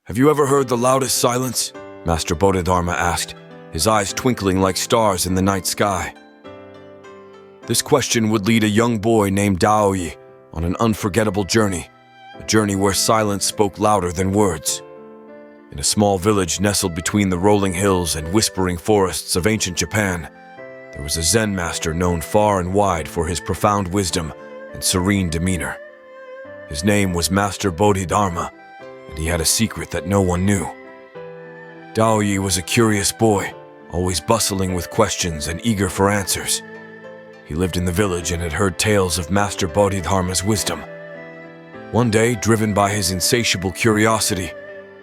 Have you ever heard the loudest silence? Master Bodhidharma asked, his eyes twinkling like stars in the night sky. This question would lead a young boy named Daoyi on an unforgettable journey, a journey where silence spoke louder than words. In a small village nestled between the rolling hills and whispering forests of ancient Japan, there was a Zen master known far and wide for his profound wisdom and serene demeanor. His name was Master Bodhidharma, and he had a secret that no one knew. Daoyi was a curious boy, always bustling with questions and eager for answers. He lived in the village and had heard tales of Master Bodhidharma's wisdom. One day, driven by his insatiable curiosity,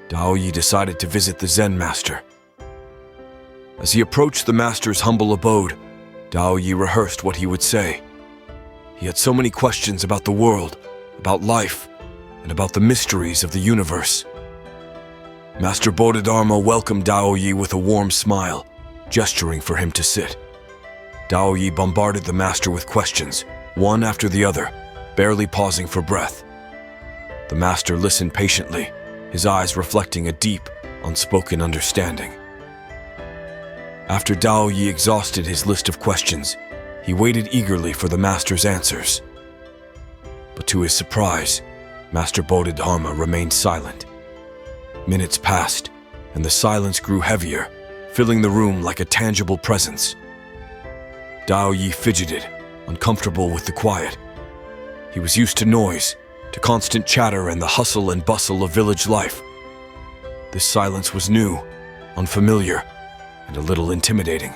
Daoyi decided to visit the Zen master. As he approached the master's humble abode, Daoyi rehearsed what he would say. He had so many questions about the world, about life, and about the mysteries of the universe. Master Bodhidharma welcomed Daoyi with a warm smile, gesturing for him to sit. Daoyi bombarded the master with questions, one after the other, barely pausing for breath. The master listened patiently, his eyes reflecting a deep, unspoken understanding. After Daoyi exhausted his list of questions, he waited eagerly for the master's answers. But to his surprise, Master Bodhidharma remained silent. Minutes passed, and the silence grew heavier, filling the room like a tangible presence. Daoyi fidgeted, uncomfortable with the quiet. He was used to noise, to constant chatter and the hustle and bustle of village life. This silence was new, unfamiliar, and a little intimidating.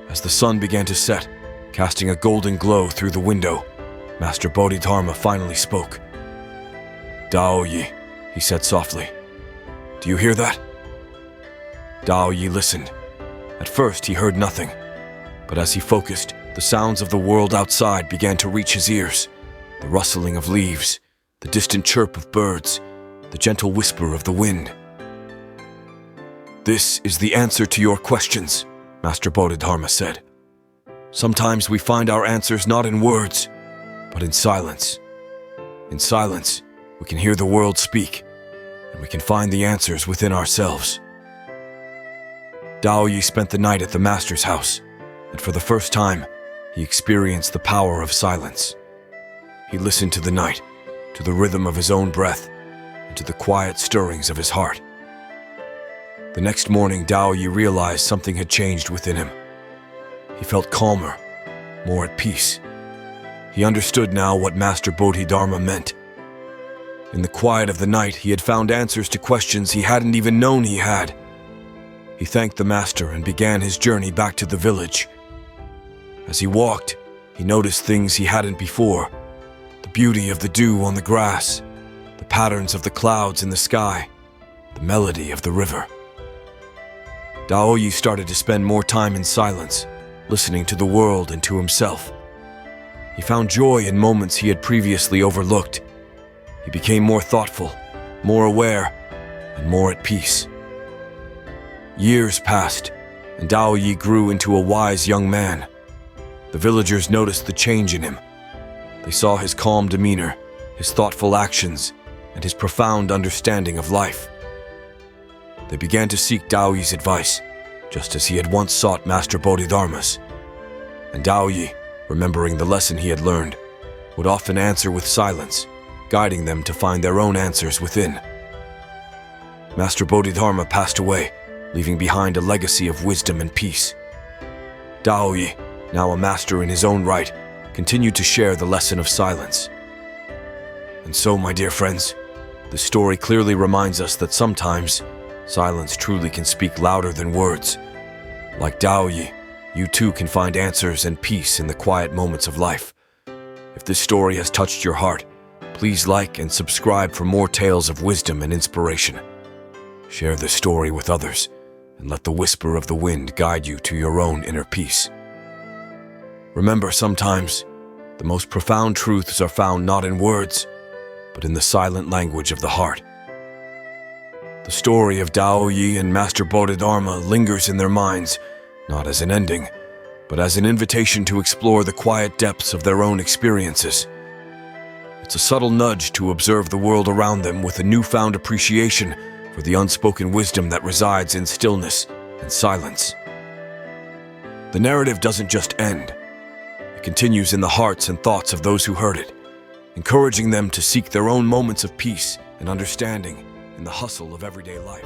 As the sun began to set, casting a golden glow through the window, Master Bodhidharma finally spoke. "Daoyi," he said softly, "do you hear that?" Daoyi listened. At first he heard nothing, but as he focused, the sounds of the world outside began to reach his ears. The rustling of leaves, the distant chirp of birds, the gentle whisper of the wind. "This is the answer to your questions," Master Bodhidharma said. "Sometimes we find our answers not in words, but in silence. In silence, we can hear the world speak, and we can find the answers within ourselves." Daoyi spent the night at the master's house, and for the first time, he experienced the power of silence. He listened to the night, to the rhythm of his own breath, and to the quiet stirrings of his heart. The next morning, Daoyi realized something had changed within him. He felt calmer, more at peace. He understood now what Master Bodhidharma meant. In the quiet of the night, he had found answers to questions he hadn't even known he had. He thanked the master and began his journey back to the village. As he walked, he noticed things he hadn't before. The beauty of the dew on the grass, the patterns of the clouds in the sky, the melody of the river. Daoyi started to spend more time in silence, listening to the world and to himself. He found joy in moments he had previously overlooked. He became more thoughtful, more aware, and more at peace. Years passed, and Daoyi grew into a wise young man. The villagers noticed the change in him. They saw his calm demeanor, his thoughtful actions, and his profound understanding of life. They began to seek Daoyi's advice, just as he had once sought Master Bodhidharma's. And Daoyi, remembering the lesson he had learned, would often answer with silence, guiding them to find their own answers within. Master Bodhidharma passed away, leaving behind a legacy of wisdom and peace. Daoyi, now a master in his own right, continued to share the lesson of silence. And so, my dear friends, this story clearly reminds us that sometimes silence truly can speak louder than words. Like Daoyi, you too can find answers and peace in the quiet moments of life. If this story has touched your heart, please like and subscribe for more tales of wisdom and inspiration. Share this story with others, and let the whisper of the wind guide you to your own inner peace. Remember, sometimes the most profound truths are found not in words, but in the silent language of the heart. The story of Daoyi and Master Bodhidharma lingers in their minds, not as an ending, but as an invitation to explore the quiet depths of their own experiences. It's a subtle nudge to observe the world around them with a newfound appreciation for the unspoken wisdom that resides in stillness and silence. The narrative doesn't just end. It continues in the hearts and thoughts of those who heard it, encouraging them to seek their own moments of peace and understanding in the hustle of everyday life.